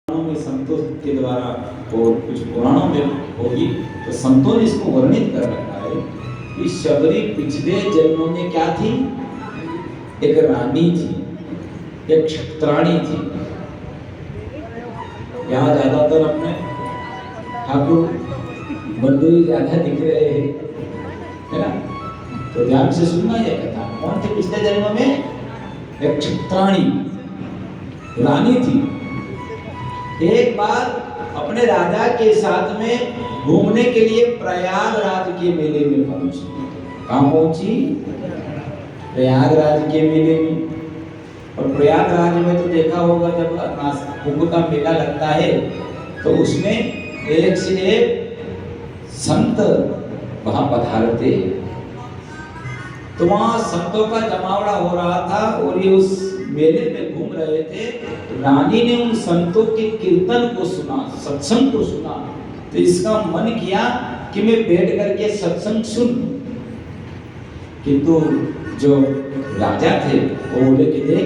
में संतों के द्वारा और कुछ पुराणों में होगी तो संतों ने इसको वर्णित कर रखा है कि शबरी पिछले जन्मों में क्या थी, एक रानी थी, एक क्षत्राणी थी। यहाँ ज्यादातर अपने ठाकुर बंदूरी ज्यादा दिख रहे हैं, है ना? तो ध्यान से सुनना यह कथा। कौन थे पिछले जन्म में? एक क्षत्राणी रानी थी। एक बार अपने राजा के साथ में घूमने के लिए प्रयागराज के मेले में पहुंची। कहाँ पहुंची? प्रयागराज के मेले में। और प्रयागराज में तो देखा होगा जब कुंभ का मेला लगता है तो उसमें एक से एक संत वहां पधारते हैं। तो वहां संतों का जमावड़ा हो रहा था और ये उस मेले में घूम रहे थे। रानी ने उन संतों के कीर्तन को सुना, सत्संग को सुना, तो इसका मन किया कि मैं बैठ करके सत्संग सुन। किंतु जो राजा थे वो बोले कि देख,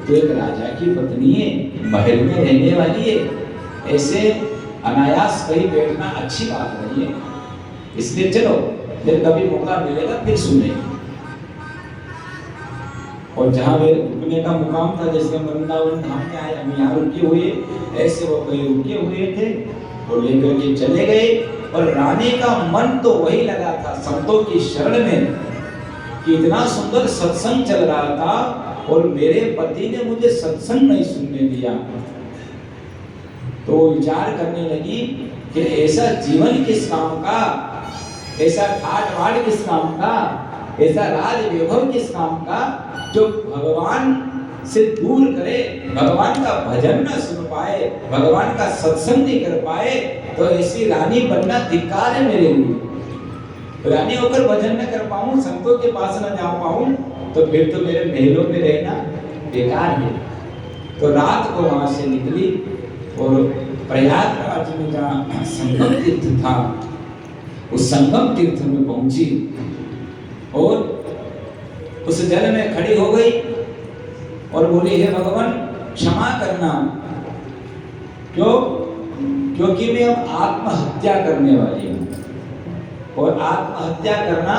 तो एक राजा की पत्नी है, महल में रहने वाली है, ऐसे अनायास कहीं बैठना अच्छी बात नहीं है, इसलिए चलो फिर कभी मौका मिलेगा फिर सुनेंगे। और जहाँ वे रुकने का मुकाम था, जैसे वृंदावन धाम में आए, हम यहाँ रुके हुए, ऐसे वो कहीं रुके हुए थे और लेकर के चले गए। और रानी का मन तो वही लगा था संतों की शरण में कि इतना सुंदर सत्संग चल रहा था और मेरे पति ने मुझे सत्संग नहीं सुनने दिया। तो विचार करने लगी कि ऐसा जीवन किस काम का, ऐसा ठाट बाट किस काम का, ऐसा राज वैभव किस काम का जो भगवान से दूर करे, भगवान का भजन न सुन पाए, भगवान का सत्संग नहीं कर पाए। तो ऐसी रानी बनना धिक्कार है मेरे लिए। रानी होकर भजन न कर पाऊं, संतों के पास न जा पाऊं, तो फिर तो मेरे महलों में रहना बेकार है। तो रात को वहां से निकली और प्रयागराज में जहाँ संगम तीर्थ था, उस संगम तीर्थ में पहुंची और उस जल में खड़ी हो गई और बोली, हे भगवान क्षमा करना, क्यों? क्योंकि मैं अब आत्महत्या करने वाली हूँ और आत्महत्या करना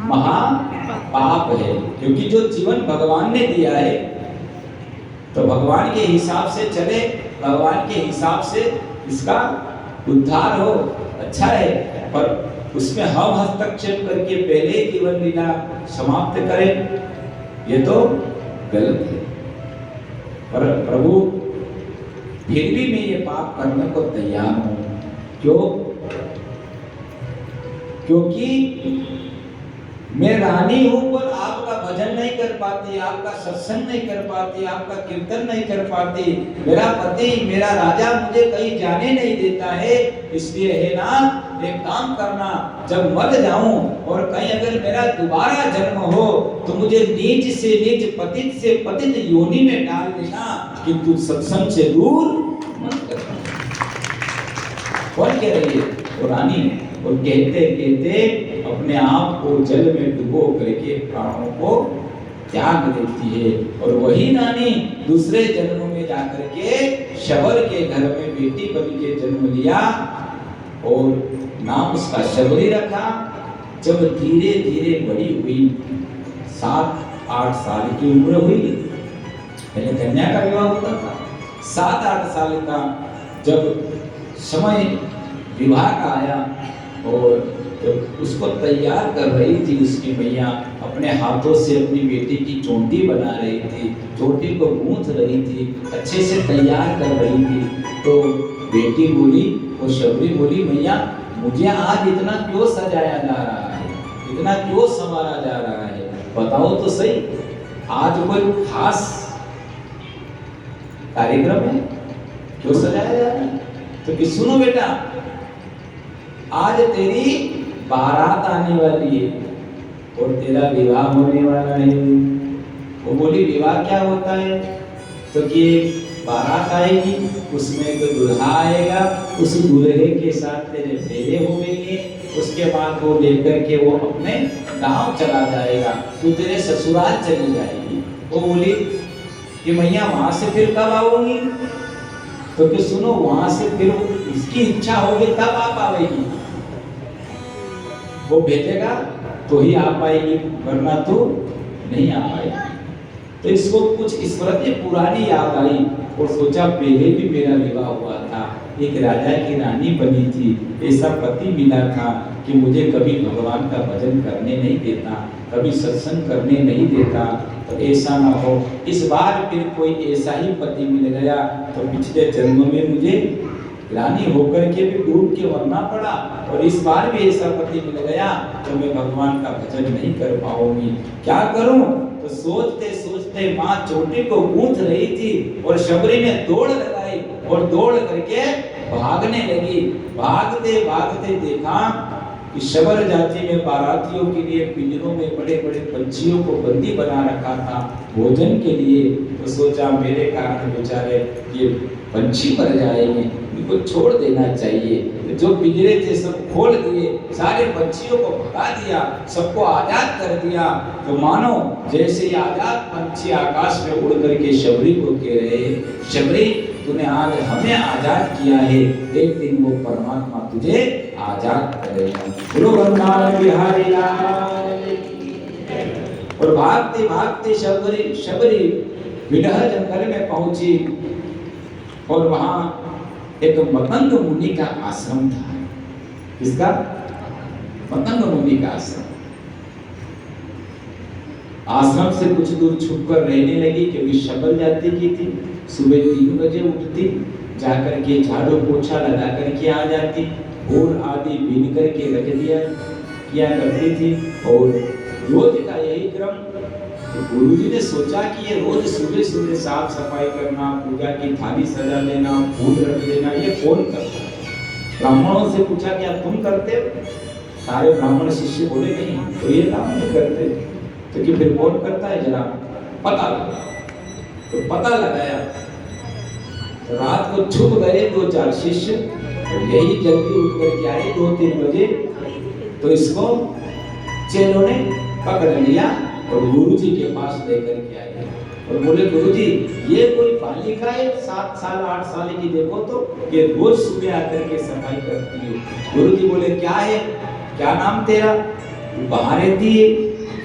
महा पाप है। क्योंकि जो जीवन भगवान ने दिया है तो भगवान के हिसाब से चले, भगवान के हिसाब से इसका उद्धार हो, अच्छा है, पर उसमें हम हस्तक्षेप करके पहले जीवन लीला समाप्त करें, ये तो गलत है। पर प्रभु फिर भी मैं ये पाप करने को तैयार हूं। क्यों? क्योंकि मैं रानी हूं पर आपका भजन नहीं कर पाती, आपका सत्संग नहीं कर पाती, आपका कीर्तन नहीं कर पाती। मेरा पति, मेरा राजा मुझे कहीं जाने नहीं देता है। इसलिए है ना, एक काम करना, जब मर जाऊं और कहीं अगर मेरा दोबारा जन्म हो तो मुझे नीच से नीच, पतित से पतित योनि में डाल देना, किंतु सत्संग से दूर मत करना। कौन कह रही है? वो रानी। और कहते कहते अपने आप को जल में डुबो करके प्राणों को त्याग देती है। और वही रानी दूसरे जन्म में जाकर के शबर के घर में बेटी बन के जन्म लिया और नाम उसका शबरी रखा। जब धीरे धीरे बड़ी हुई, 7-8 साल की उम्र हुई, पहले कन्या का विवाह होता था, 7-8 साल का जब समय विवाह का आया और जब उसको तैयार कर रही थी उसकी मैया, अपने हाथों से अपनी बेटी की चोटी बना रही थी, चोटी को गूंथ रही थी, अच्छे से तैयार कर रही थी, तो बेटी बोली, वो शबरी बोली, मैया मुझे आज इतना क्यों सजाया जा रहा है, इतना क्यों संवारा जा रहा है, बताओ तो सही, आज कोई खास कार्यक्रम है, क्यों सजाया जा रहा है? तो कि सुनो बेटा, आज तेरी बारात आने वाली है और तेरा विवाह होने वाला है। वो बोली, विवाह क्या होता है? तो कि बारात आएगी, उसमें कोई दूल्हा आएगा, उस दूल्हे के साथ तेरे फेरे होंगे, उसके बाद वो लेकर के वो अपने गांव चला जाएगा, तू तेरे ससुराल चली जाएगी। वो बोली कि मैया वहां से फिर कब आओगी? तो कि सुनो वहां से फिर उसकी इच्छा होगी तब आप आवेगी, वो भेजेगा तो ही आ पाएगी, वरना तो नहीं आ पाएगी। तो इसको कुछ स्मृति पुरानी याद आई और सोचा पहले भी मेरा विवाह हुआ था, एक राजा की रानी बनी थी, ऐसा पति मिला था कि मुझे कभी भगवान का भजन करने नहीं देता, कभी सत्संग करने नहीं देता। तो ऐसा ना हो, इस बार फिर कोई ऐसा ही पति मिल गया तो पिछले जन्म में मुझे रानी होकर के भी डूब के मरना पड़ा, और इस बार भी ऐसा पति मिल गया तो मैं भगवान का भजन नहीं कर पाऊंगी, क्या करूं? तो सोचते सोचते माँ चोटी को गूंथ रही थी और शबरी ने दौड़ लगाई और दौड़ करके भागने लगी। भागते भागते देखा कि शबर जाति में बारातियों के लिए पिंजरों में बड़े बड़े पंछियों को बंदी बना रखा था भोजन के लिए। तो सोचा मेरे कारण बेचारे ये पंछी मर जाएंगे, इनको छोड़ देना चाहिए। तो जो पिंजरे थे सब खोल दिए, सारे पंछियों को भगा दिया, सबको आजाद कर दिया। तो मानो जैसे ही आजाद पंछी आकाश में उड़ करके शबरी को कह रहे, शबरी तूने आज हमें आजाद किया है, एक दिन वो परमात्मा तुझे आजाद करेगा। बोलो वृंदावन बिहारी लाल। और भागते भागते शबरी विडह जंगल में पहुंची और वहां एक मतंग मुनि का आश्रम था। किसका? मतंग मुनि का आश्रम। आश्रम से कुछ दूर छुपकर रहने लगी, क्योंकि शबर जाति की थी। सुबह 3 बजे उठती, जाकर के झाड़ू पोछा लगा करके आ जाती, फूल आदि बीन करके रख दिया किया करती थी, और रोज का यही क्रम। तो गुरुजी ने सोचा कि ये रोज सुबह सुबह साफ सफाई करना, पूजा की थाली सजा लेना, फूल रख देना, ये कौन करता है? ब्राह्मणों से पूछा क्या तुम करते हो? सारे ब्राह्मण शिष्य बोले नहीं, तो ये काम नहीं करते। तो कि फिर कौन करता है, जरा पता लगा। तो पता लगाया, तो रात को छुप गए 2-4 शिष्य, और यही जल्दी उठ करके आए 2-3 बजे। तो इसको चेलों ने पकड़ लिया और गुरुजी के पास लेकर के आए और बोले गुरुजी ये कोई बालिका है 7 साल 8 साल की, देखो तो ये रोज सुबह आकर के सफाई करती है। गुरुजी बोले क्या है, क्या नाम तेरा? बाहर रहती है।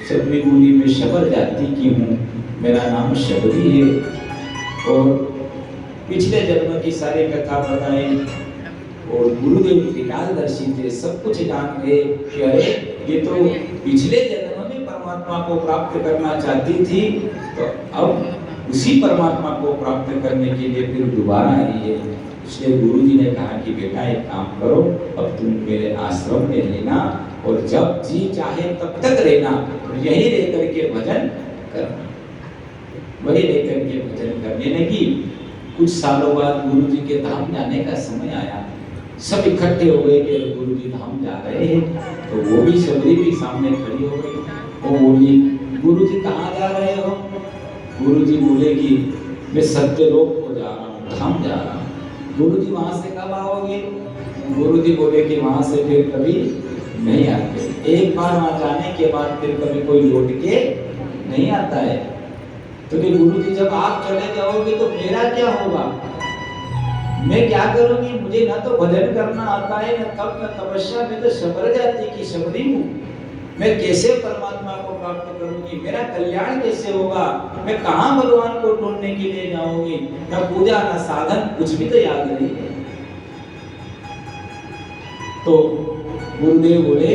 शबरी बोली मैं शबर जाति की हूँ, मेरा नाम शबरी है, और पिछले जन्म की सारी कथा बताई। और गुरुदेव त्रिकालदर्शी थे, सब कुछ जान गए कि अरे ये तो पिछले जन्म में परमात्मा को प्राप्त करना चाहती थी, तो अब उसी परमात्मा को प्राप्त करने के लिए फिर दोबारा आई है। इसलिए गुरुजी ने कहा कि बेटा एक काम करो, अब तुम मेरे आश्रम में रहना और जब जी चाहे तब तक रहना, यही रह करके भजन करना। वही रह करके भजन करने लगी। कुछ सालों बाद गुरुजी के धाम जाने का समय आया, सब इकट्ठे हो गए कि गुरुजी धाम जा रहे हैं। तो वो भी शबरी भी सामने खड़ी हो गई। वो बोली गुरुजी कहाँ जा रहे हो? गुरुजी बोले कि मैं सत्यलोक को जा रहा हूँ, धाम जा रहा हूँ। गुरुजी वहां से कब आओगे? गुरुजी बोले कि वहां से फिर कभी नहीं आते, एक बार वहां जाने के बाद फिर कभी कोई लौट के नहीं आता है। तो कि गुरुजी जब आप चले जाओगे तो मेरा क्या होगा? मैं क्या करूंगी? मुझे ना तो भजन करना आता है, ना तप ना तपस्या, मैं तो शबर जाति की शबरी हूँ। मैं कैसे परमात्मा को प्राप्त करूंगी? मेरा कल्याण कैसे होगा? मैं कहाँ भगवान को ढूंढने के लिए जाऊंगी? ना पूजा ना साधन, कुछ भी तो याद नहीं है। तो गुरुदेव बोले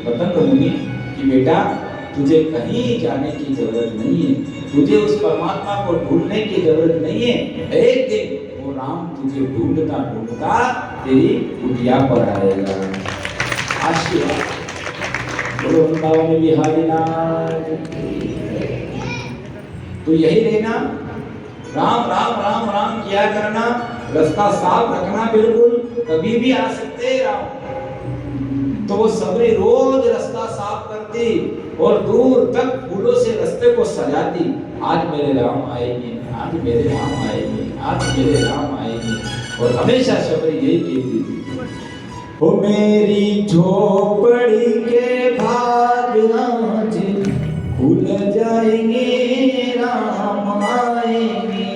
मतंग मुनि कि बेटा तुझे कहीं जाने की जरूरत नहीं है, तुझे उस परमात्मा को ढूंढने की जरूरत नहीं है। एक दिन वो राम तुझे ढूंढता ढूंढता तेरी कुटिया पर आएगा। आशीर्वाद। बोलो वृंदावन बिहारी लाल। तो यही रहना, राम राम राम राम किया करना, रास्ता साफ रखना, बिल्कुल कभी भी आ सकते हैं राम। तो वो सबरी रोज रास्ता साफ करती और दूर तक फूलों से रास्ते को सजाती। आज मेरे राम आएंगे, आज मेरे राम आएंगे, आज मेरे राम आएंगे। और हमेशा शबरी यही कहती थी, ओ मेरी झोपड़ी के भाग आज खुल जाएंगे, राम आएंगे।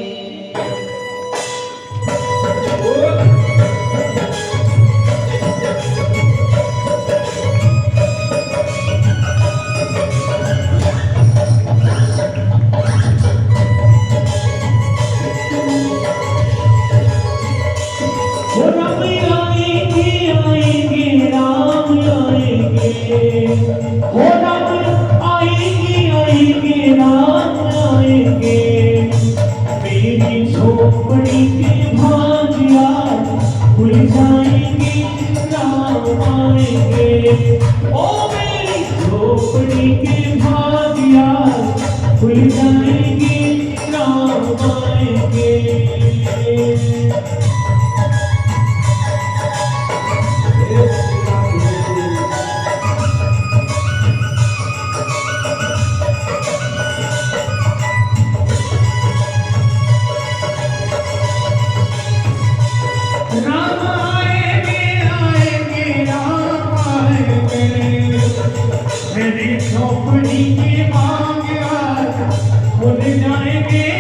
खुल जाएंगे राम आएंगे। ओ मेरी झोपड़ी के भाग्या खुल जाएंगे राम आएंगे। राम आएंगे आएंगे राम आएंगे। मेरी झोपड़ी के भाग्य खुल जाएंगे